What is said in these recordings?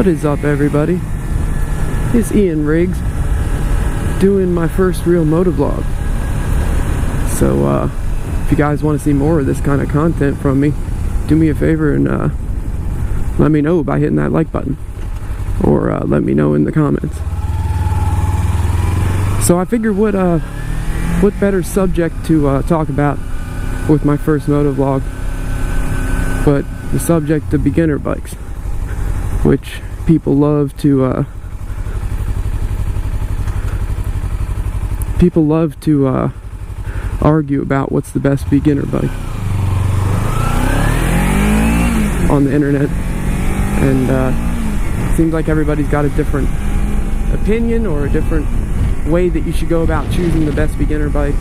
What is up, everybody? It's Ian Riggs doing my first real motovlog. So if you guys want to see more of this kind of content from me, do me a favor and let me know by hitting that like button, or let me know in the comments. So I figured what better subject to talk about with my first motovlog but the subject of beginner bikes, which people love to argue about what's the best beginner bike on the internet, and it seems like everybody's got a different opinion or a different way that you should go about choosing the best beginner bike.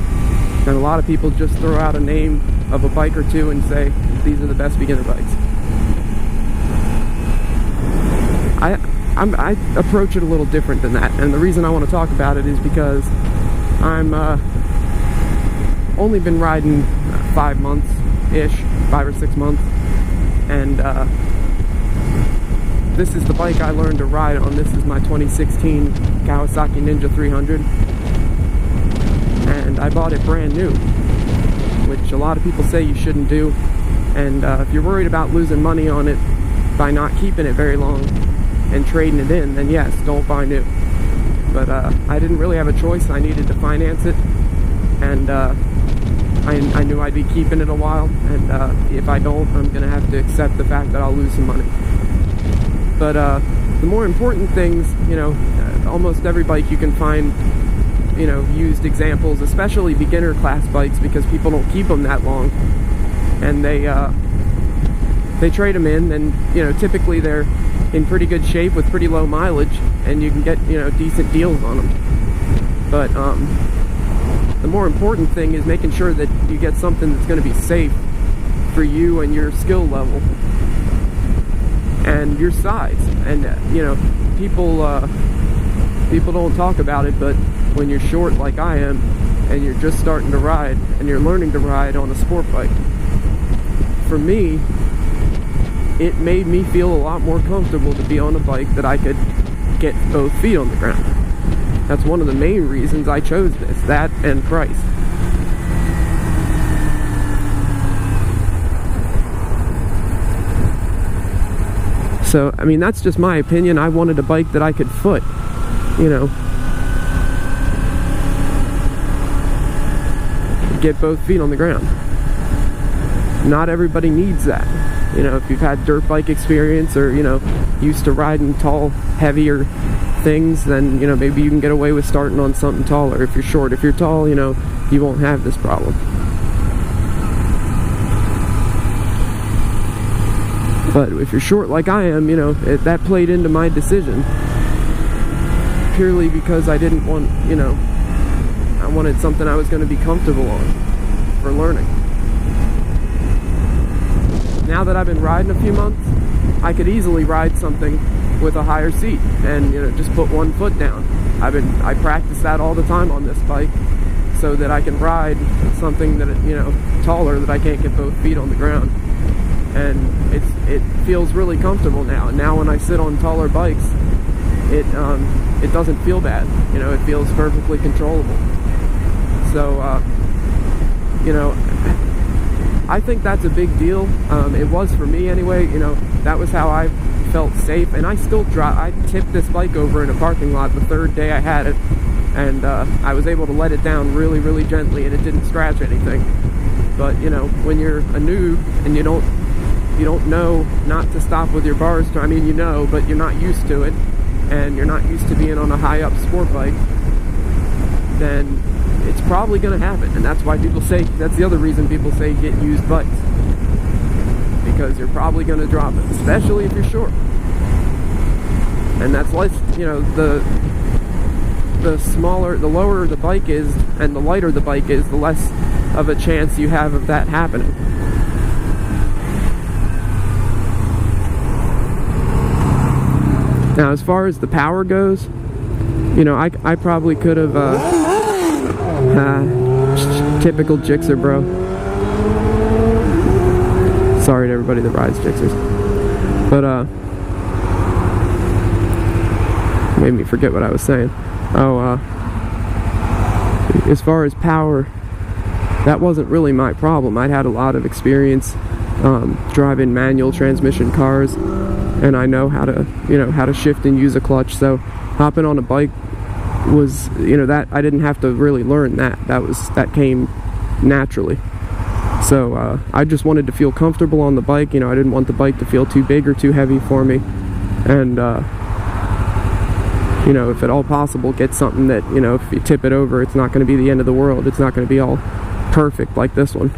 And a lot of people just throw out a name of a bike or two and say these are the best beginner bikes. I approach it a little different than that, and the reason I want to talk about it is because I'm only been riding 5 months-ish, 5 or 6 months, and this is the bike I learned to ride on. This is my 2016 Kawasaki Ninja 300, and I bought it brand new, which a lot of people say you shouldn't do, and if you're worried about losing money on it by not keeping it very long and trading it in, then yes, don't buy new. But I didn't really have a choice. I needed to finance it, and I knew I'd be keeping it a while, and if I don't, I'm gonna have to accept the fact that I'll lose some money. But the more important things, you know, almost every bike you can find, you know, used examples, especially beginner class bikes, because people don't keep them that long, and they trade them in, and you know, typically they're in pretty good shape with pretty low mileage, and you can get, you know, decent deals on them. But the more important thing is making sure that you get something that's going to be safe for you and your skill level and your size. And you know, people don't talk about it, but when you're short like I am and you're just starting to ride and you're learning to ride on a sport bike, for me, it made me feel a lot more comfortable to be on a bike that I could get both feet on the ground. That's one of the main reasons I chose this, that and price. So, I mean, that's just my opinion. I wanted a bike that I could foot, you know, get both feet on the ground. Not everybody needs that. You know, if you've had dirt bike experience, or, you know, used to riding tall, heavier things, then, you know, maybe you can get away with starting on something taller. If you're short, if you're tall, you know, you won't have this problem. But if you're short like I am, you know, that played into my decision, purely because I didn't want, you know, I wanted something I was going to be comfortable on for learning. Now that I've been riding a few months, I could easily ride something with a higher seat and, you know, just put one foot down. I practice that all the time on this bike, so that I can ride something that, you know, taller, that I can't get both feet on the ground. And it feels really comfortable now. And now when I sit on taller bikes, it doesn't feel bad. You know, it feels perfectly controllable. So you know, I think that's a big deal. It was for me anyway. You know, that was how I felt safe. And I still drive. I tipped this bike over in a parking lot the third day I had it, and I was able to let it down really, really gently, and it didn't scratch anything. But you know, when you're a noob and you don't know not to stop with your bars, I mean, you know, but you're not used to it, and you're not used to being on a high-up sport bike, then it's probably going to happen. And that's why people say, that's the other reason people say get used bikes, because you're probably going to drop it, especially if you're short. And that's less, you know, the lower the bike is and the lighter the bike is, the less of a chance you have of that happening. Now, as far as the power goes, you know, I probably could have typical Gixxer, bro. Sorry to everybody that rides Gixxers. But made me forget what I was saying. Oh, as far as power, that wasn't really my problem. I'd had a lot of experience driving manual transmission cars, and I know how to, how to shift and use a clutch. So hopping on a bike was, that I didn't have to really learn that. That came naturally. So I just wanted to feel comfortable on the bike. I didn't want the bike to feel too big or too heavy for me. And if at all possible, get something that, if you tip it over, it's not going to be the end of the world. It's not going to be all perfect like this one.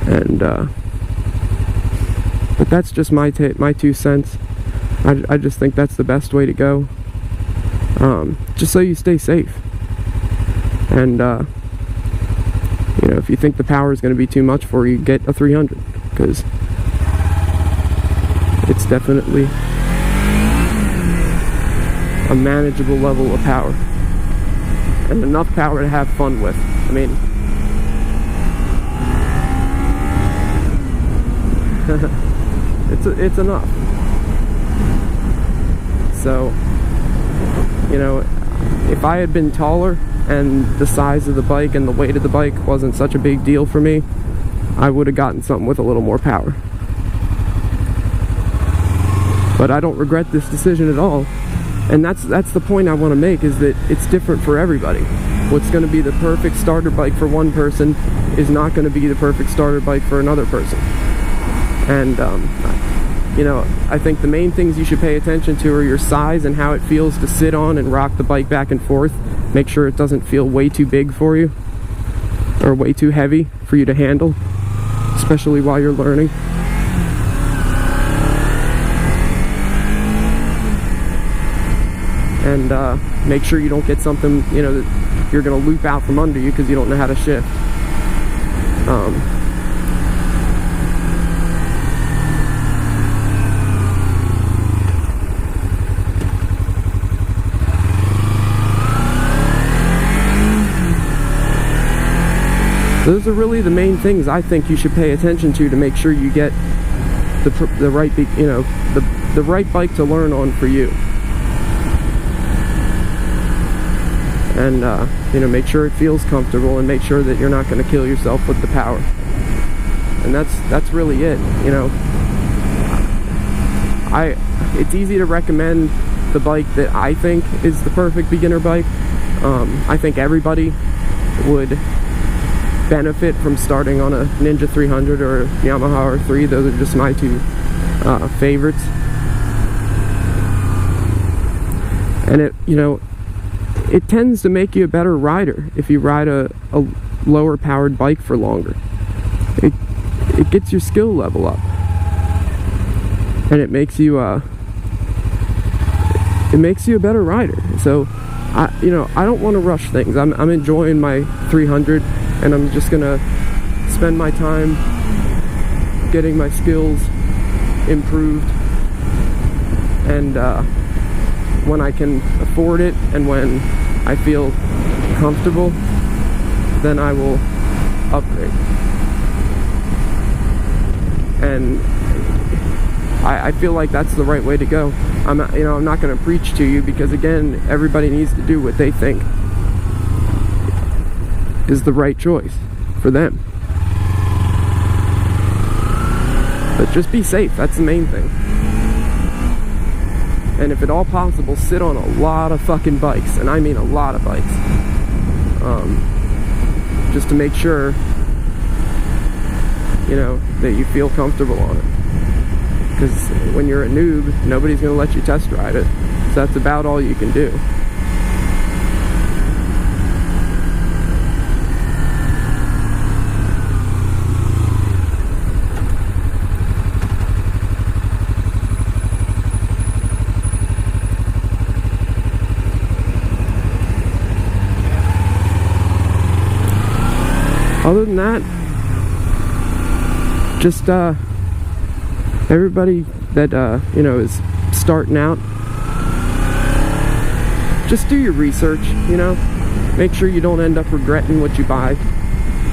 And but that's just my 2 cents. I just think that's the best way to go, just so you stay safe. And if you think the power is going to be too much for you, get a 300, because it's definitely a manageable level of power, and enough power to have fun with. I mean, it's enough. So, if I had been taller and the size of the bike and the weight of the bike wasn't such a big deal for me, I would have gotten something with a little more power. But I don't regret this decision at all. And that's the point I want to make, is that it's different for everybody. What's going to be the perfect starter bike for one person is not going to be the perfect starter bike for another person. And I think the main things you should pay attention to are your size and how it feels to sit on and rock the bike back and forth. Make sure it doesn't feel way too big for you, or way too heavy for you to handle, especially while you're learning. And make sure you don't get something, that you're going to loop out from under you because you don't know how to shift. Those are really the main things I think you should pay attention to make sure you get the right, the right bike to learn on for you. And make sure it feels comfortable, and make sure that you're not going to kill yourself with the power. And that's really it. It's easy to recommend the bike that I think is the perfect beginner bike. I think everybody would benefit from starting on a Ninja 300 or a Yamaha R3. Those are just my two favorites. And it tends to make you a better rider if you ride a lower powered bike for longer. It gets your skill level up, and it makes you a better rider. So I don't want to rush things. I'm enjoying my 300, and I'm just gonna spend my time getting my skills improved, and when I can afford it and when I feel comfortable, then I will upgrade. And I feel like that's the right way to go. I'm not going to preach to you, because again, everybody needs to do what they think is the right choice for them. But just be safe, that's the main thing. And if at all possible, sit on a lot of fucking bikes, and I mean a lot of bikes, just to make sure, that you feel comfortable on it. Because when you're a noob, nobody's going to let you test ride it, so that's about all you can do. Other than that, just everybody that is starting out, just do your research. Make sure you don't end up regretting what you buy,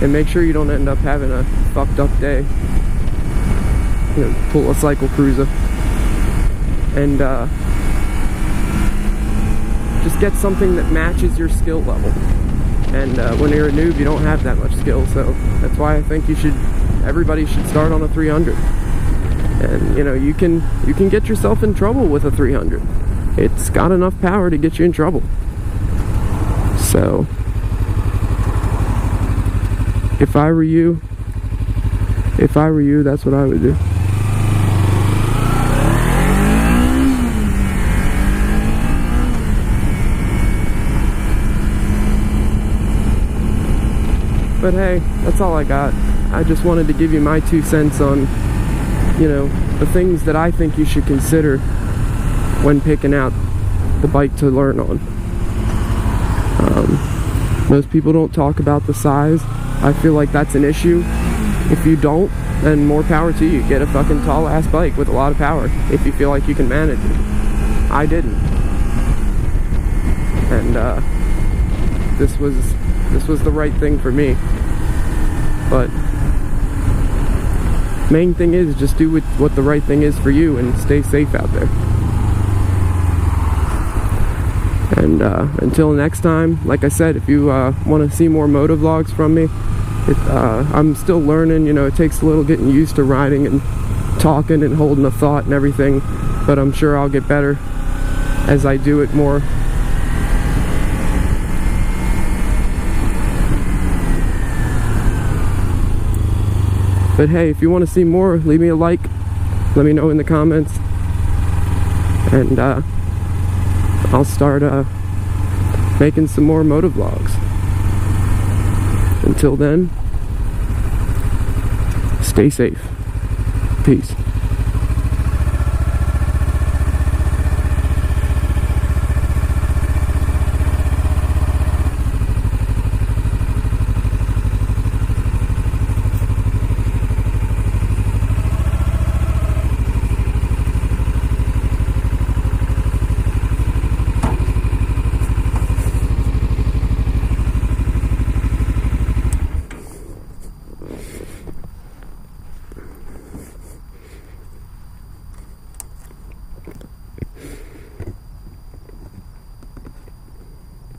and make sure you don't end up having a fucked up day. Pull a cycle cruiser. and just get something that matches your skill level. And when you're a noob, you don't have that much skill, so that's why I think everybody should start on a 300. And you know, you can get yourself in trouble with a 300. It's got enough power to get you in trouble. So if I were you, that's what I would do. But hey, that's all I got. I just wanted to give you my 2 cents on, you know, the things that I think you should consider when picking out the bike to learn on. Most people don't talk about the size. I feel like that's an issue. If you don't, then more power to you. Get a fucking tall ass bike with a lot of power if you feel like you can manage it. I didn't. And this was the right thing for me. But main thing is just do what the right thing is for you and stay safe out there. And until next time, like I said, if you want to see more motovlogs from me, I'm still learning. You know, it takes a little getting used to riding and talking and holding a thought and everything, but I'm sure I'll get better as I do it more. But hey, if you want to see more, leave me a like, let me know in the comments, and I'll start making some more motovlogs. Until then, stay safe. Peace.